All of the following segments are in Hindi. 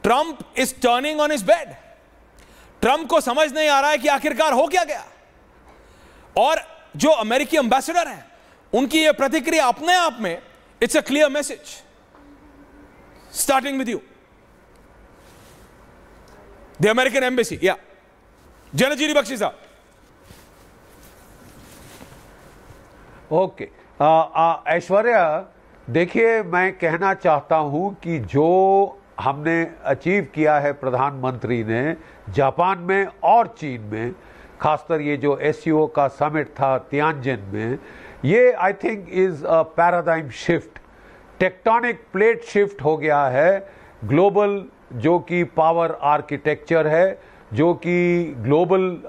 Trump is turning on his bed. Trump को समझ नहीं आ रहा है कि आखिरकार हो क्या गया। और जो अमेरिकी एम्बेसडर हैं उनकी यह प्रतिक्रिया अपने आप में it's a clear message. Starting with you, the American embassy. या जनजीरी बख्शी साहब। ओके, ऐश्वर्या, देखिए, मैं कहना चाहता हूं कि जो हमने अचीव किया है प्रधानमंत्री ने जापान में और चीन में, खासकर ये जो एससीओ का समिट था तियानजिन में, ये I think is a paradigm shift, tectonic plate shift हो गया है। ग्लोबल जो कि पावर आर्किटेक्चर है, जो कि ग्लोबल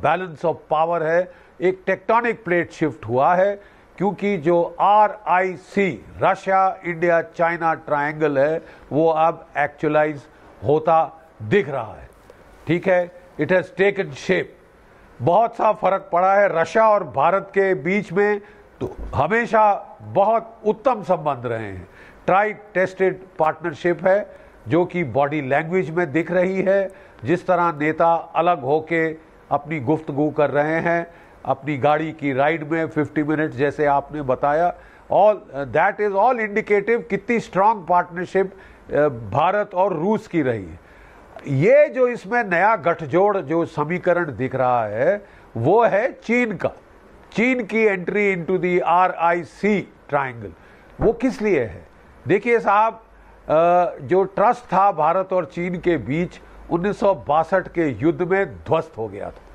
बैलेंस ऑफ पावर है, एक टेक्टोनिक प्लेट शिफ्ट हुआ है, क्योंकि जो RIC Russia India China triangle है वो अब एक्चुअलाइज होता दिख रहा है। ठीक है, इट हैज टेकन शेप। बहुत सा फर्क पड़ा है रशिया और भारत के बीच में, तो हमेशा बहुत उत्तम संबंध रहे हैं। ट्राई टेस्टेड पार्टनरशिप है जो कि बॉडी लैंग्वेज में दिख रही है। जिस तरह नेता अलग होके अपनी गुफ्तगू कर रहे हैं अपनी गाड़ी की राइड में 50 मिनट जैसे आपने बताया, all that is all indicative कितनी स्ट्रांग पार्टनरशिप भारत और रूस की रही है। ये जो इसमें नया गठजोड़ जो समीकरण दिख रहा है वो है चीन का। चीन की entry into the RIC triangle, वो किस लिए है? देखिए साहब, जो ट्रस्ट था भारत और चीन के बीच 1962 के युद्ध में ध्वस्त हो गया था।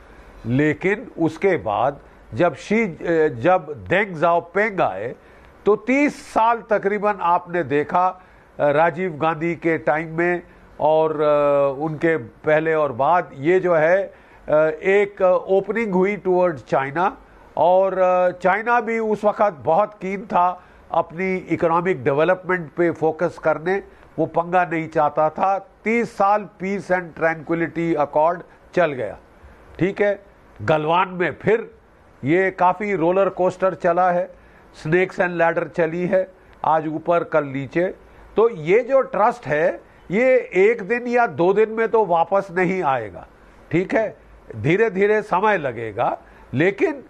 लेकिन उसके बाद जब देंग ज़ाओपिंग आए तो 30 साल तकरीबन आपने देखा राजीव गांधी के टाइम में और उनके पहले और बाद, ये जो है एक ओपनिंग हुई टुवर्ड्स चाइना, और चाइना भी उस वक्त बहुत कीन था अपनी इकोनॉमिक डेवलपमेंट पे फोकस करने, वो पंगा नहीं चाहता था। 30 साल पीस एंड ट्रैंक्विलिटी अकॉर्ड चल गया। ठीक है, गलवान में फिर ये काफ़ी रोलर कोस्टर चला है, स्नेक्स एंड लैडर चली है, आज ऊपर कल नीचे। तो ये जो ट्रस्ट है ये एक दिन या 2 दिन में तो वापस नहीं आएगा। ठीक है, धीरे धीरे समय लगेगा, लेकिन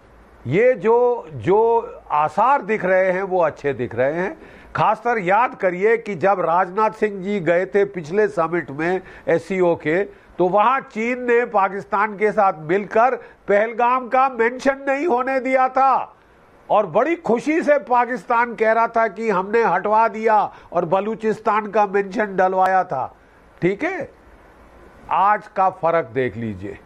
ये जो आसार दिख रहे हैं वो अच्छे दिख रहे हैं। खासकर याद करिए कि जब राजनाथ सिंह जी गए थे पिछले समिट में SCO के, तो वहां चीन ने पाकिस्तान के साथ मिलकर पहलगाम का मेंशन नहीं होने दिया था, और बड़ी खुशी से पाकिस्तान कह रहा था कि हमने हटवा दिया और बलूचिस्तान का मेंशन डलवाया था। ठीक है, आज का फर्क देख लीजिए।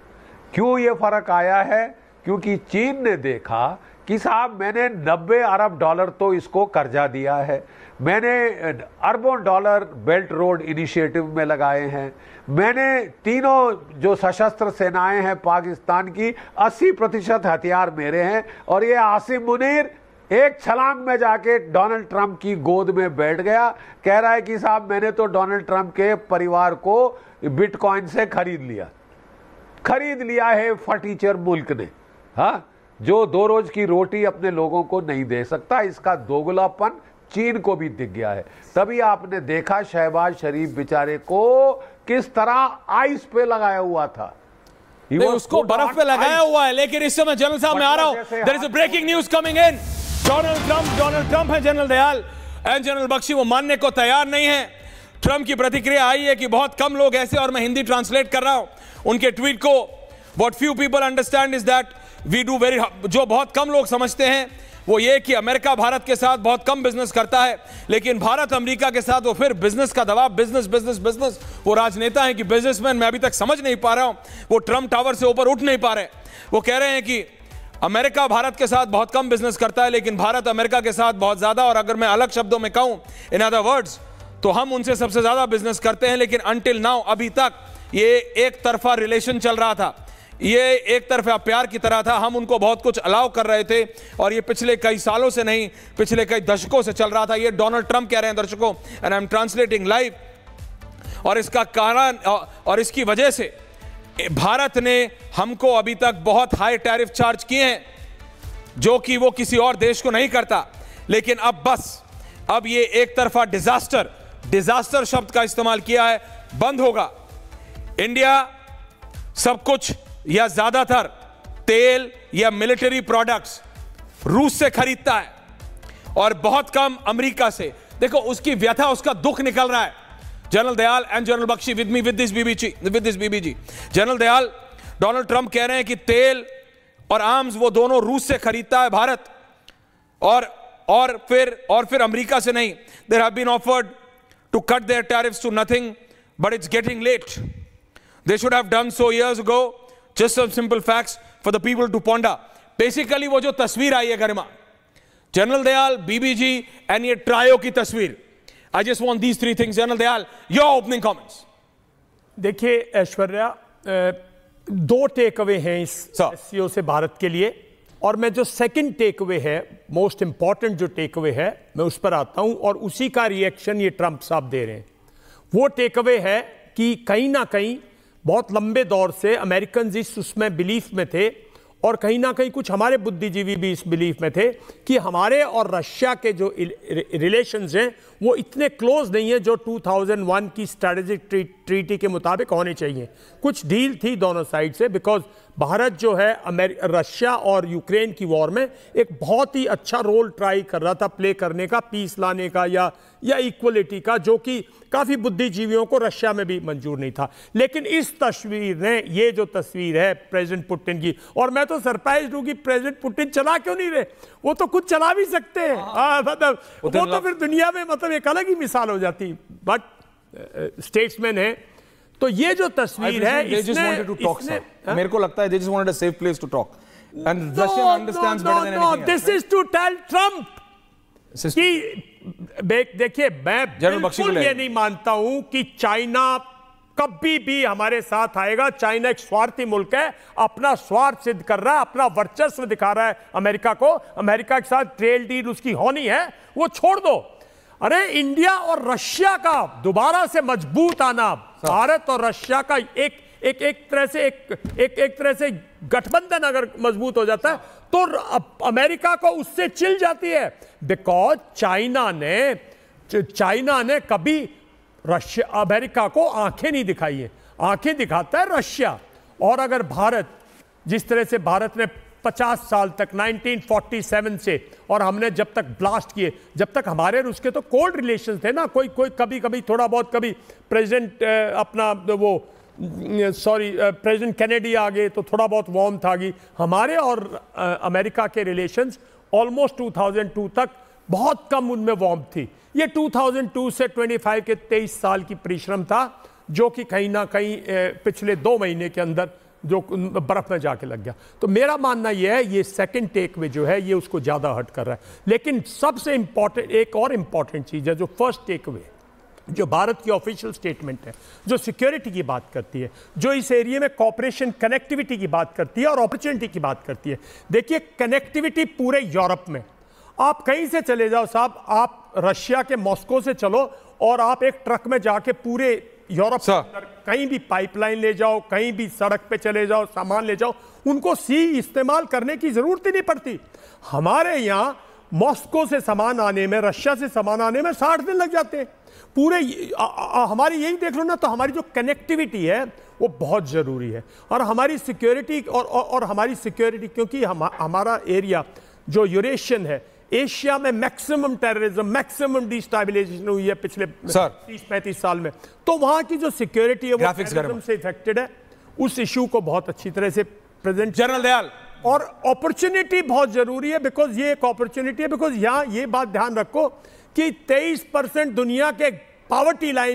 क्यों ये फर्क आया है? क्योंकि चीन ने देखा कि साहब मैंने 90 अरब डॉलर तो इसको कर्जा दिया है, मैंने अरबों डॉलर बेल्ट रोड इनिशिएटिव में लगाए हैं, मैंने तीनों जो सशस्त्र सेनाएं हैं पाकिस्तान की 80% हथियार मेरे हैं, और ये आसिम मुनीर एक छलांग में जाके डोनाल्ड ट्रंप की गोद में बैठ गया, कह रहा है कि साहब मैंने तो डोनाल्ड ट्रंप के परिवार को बिटकॉइन से खरीद लिया है फटीचर मुल्क ने, हाँ, जो 2 रोज की रोटी अपने लोगों को नहीं दे सकता। इसका दोगलापन चीन को भी दिख गया है। तभी आपने देखा शहबाज शरीफ बेचारे को किस तरह आइस पे लगाया हुआ था, उसको बर्फ पे लगाया हुआ है। लेकिन इस समय जनरल साहब मैं आ रहा हूं, there is a breaking news coming in. Donald Trump है general Dayal and general Bakshi, वो मानने को तैयार नहीं है। ट्रंप की प्रतिक्रिया आई है कि बहुत कम लोग ऐसे, और मैं हिंदी ट्रांसलेट कर रहा हूं उनके ट्वीट को, what few people understand is that we do very, जो बहुत कम लोग समझते हैं वो ये कि अमेरिका भारत के साथ बहुत कम बिजनेस करता है, लेकिन भारत अमेरिका के साथ वो फिर बिजनेस का दबाव, बिजनेस। वो राजनेता हैं कि बिजनेसमैन, मैं अभी तक समझ नहीं पा रहा हूं, वो ट्रंप टावर से ऊपर उठ नहीं पा रहे। वो कह रहे हैं कि अमेरिका भारत के साथ बहुत कम बिजनेस करता है, लेकिन भारत अमेरिका के साथ बहुत ज्यादा, और अगर मैं अलग शब्दों में कहूं, इन अदर वर्ड्स, तो हम उनसे सबसे ज्यादा बिजनेस करते हैं। लेकिन अनटिल नाउ, अभी तक ये एक तरफा रिलेशन चल रहा था, ये एक तरफा प्यार की तरह था, हम उनको बहुत कुछ अलाउ कर रहे थे, और ये पिछले कई सालों से नहीं, पिछले कई दशकों से चल रहा था। ये डोनाल्ड ट्रंप कह रहे हैं दर्शकों, and I am translating live. और इसका कारण और इसकी वजह से भारत ने हमको अभी तक बहुत हाई टैरिफ चार्ज किए हैं, जो कि वो किसी और देश को नहीं करता। लेकिन अब बस, अब ये एक तरफा डिजास्टर डिजास्टर शब्द का इस्तेमाल किया है, बंद होगा। इंडिया सब कुछ या ज्यादातर तेल या मिलिट्री प्रोडक्ट्स रूस से खरीदता है और बहुत कम अमेरिका से। देखो उसकी व्यथा, उसका दुख निकल रहा है। General Dayal and general Bakshi with me with this BBG. General Dayal, Donald Trump कह रहे हैं कि तेल और आर्म्स वो दोनों रूस से खरीदता है भारत, और फिर अमेरिका से नहीं। There have been offered to cut their tariffs to nothing, but it's getting late. They should have done so years ago. Just some simple facts for the people to ponder. Basically वो जो तस्वीर आई है गरिमा, जनरल दयाल, बीबीजी एंड ये ट्रायो की तस्वीर, I just want these three things. General Dayal, your opening comments. देखिए ऐश्वर्या, दो टेक अवे हैं इस एससीओ से भारत के लिए, और मैं जो सेकंड टेक अवे है, मोस्ट इंपॉर्टेंट जो टेक अवे है, मैं उस पर आता हूं, और उसी का रिएक्शन ये ट्रंप साहब दे रहे हैं। वो टेक अवे है कि कहीं ना कहीं बहुत लंबे दौर से अमेरिकन उसमें बिलीफ में थे, और कहीं ना कहीं कुछ हमारे बुद्धिजीवी भी इस बिलीफ में थे कि हमारे और रशिया के जो रिलेशंस हैं वो इतने क्लोज नहीं है जो 2001 की स्ट्रेटेजिक ट्रीटी के मुताबिक होने चाहिए। कुछ डील थी दोनों साइड से, बिकॉज भारत जो है रशिया और यूक्रेन की वॉर में एक बहुत ही अच्छा रोल ट्राई कर रहा था प्ले करने का, पीस लाने का या इक्वलिटी का, जो कि काफ़ी बुद्धिजीवियों को रशिया में भी मंजूर नहीं था। लेकिन इस तस्वीर ने, ये जो तस्वीर है प्रेसिडेंट पुतिन की, और मैं तो सरप्राइज हूं कि प्रेसिडेंट पुतिन चला क्यों नहीं रहे, वो तो खुद चला भी सकते हैं। मतलब वो तो फिर दुनिया में मतलब एक अलग ही मिसाल हो जाती, बट स्टेट्समैन है। तो ये जो तस्वीर है, मेरे को लगता है they just wanted a safe place to talk, and Russia understands better than anything else. This is to tell Trump कि देखिए, मैं बिल्कुल ये नहीं मानता हूं कि चाइना कभी भी हमारे साथ आएगा। चाइना एक स्वार्थी मुल्क है, अपना स्वार्थ सिद्ध कर रहा है, अपना वर्चस्व दिखा रहा है अमेरिका को। अमेरिका के साथ ट्रेड डील उसकी होनी है, वो छोड़ दो। अरे इंडिया और रशिया का दोबारा से मजबूत आना, भारत और रशिया का एक तरह से गठबंधन अगर मजबूत हो जाता है तो अमेरिका को उससे चिल जाती है। बिकॉज चाइना ने कभी अमेरिका को आंखें नहीं दिखाई है, आंखें दिखाता है रशिया। और अगर भारत, जिस तरह से भारत ने 50 साल तक 1947 से, और हमने जब तक ब्लास्ट किए, जब तक हमारे और उसके तो कोल्ड रिलेशंस थे ना, कोई कभी थोड़ा बहुत, कभी प्रेसिडेंट प्रेसिडेंट कैनेडी आ गए तो थोड़ा बहुत वार्म था। हमारे और अमेरिका के रिलेशंस ऑलमोस्ट 2002 तक बहुत कम उनमें वार्म थी। ये 2002 से 25 के 23 साल की परिश्रम था, जो कि कहीं ना कहीं पिछले 2 महीने के अंदर जो बर्फ में जाके लग गया। तो मेरा मानना यह है, ये सेकंड टेक वे जो है ये उसको ज्यादा हर्ट कर रहा है। लेकिन सबसे इंपॉर्टेंट एक और इंपॉर्टेंट चीज है, जो फर्स्ट टेक वे, जो भारत की ऑफिशियल स्टेटमेंट है, जो सिक्योरिटी की बात करती है, जो इस एरिया में कॉपरेशन कनेक्टिविटी की बात करती है और अपॉर्चुनिटी की बात करती है। देखिए, कनेक्टिविटी पूरे यूरोप में, आप कहीं से चले जाओ साहब, आप रशिया के मॉस्को से चलो और आप एक ट्रक में जाके पूरे यूरोप के अंदर कहीं भी पाइपलाइन ले जाओ, कहीं भी सड़क पे चले जाओ, सामान ले जाओ, उनको सी इस्तेमाल करने की जरूरत ही नहीं पड़ती। हमारे यहाँ मॉस्को से सामान आने में, रशिया से सामान आने में 60 दिन लग जाते हैं पूरे। हमारी यही देख लो ना, तो हमारी जो कनेक्टिविटी है वो बहुत जरूरी है। और हमारी सिक्योरिटी और हमारी सिक्योरिटी, क्योंकि हमारा एरिया जो यूरेशियन है, एशिया में मैक्सिमम टेररिज्म, मैक्सिमम डिस्टेबलाइजेशन हुई है पिछले 30-35 साल में, तो वहां की जो सिक्योरिटी है वो टेररिज्म से इफेक्टेड है। उस इशू को बहुत अच्छी तरह से प्रेजेंट, जनरल दयाल, और अपॉर्चुनिटी बहुत जरूरी है, बिकॉज ये एक अपॉर्चुनिटी है। बिकॉज यहां ये बात ध्यान रखो कि 23% दुनिया के पावर्टी लाइन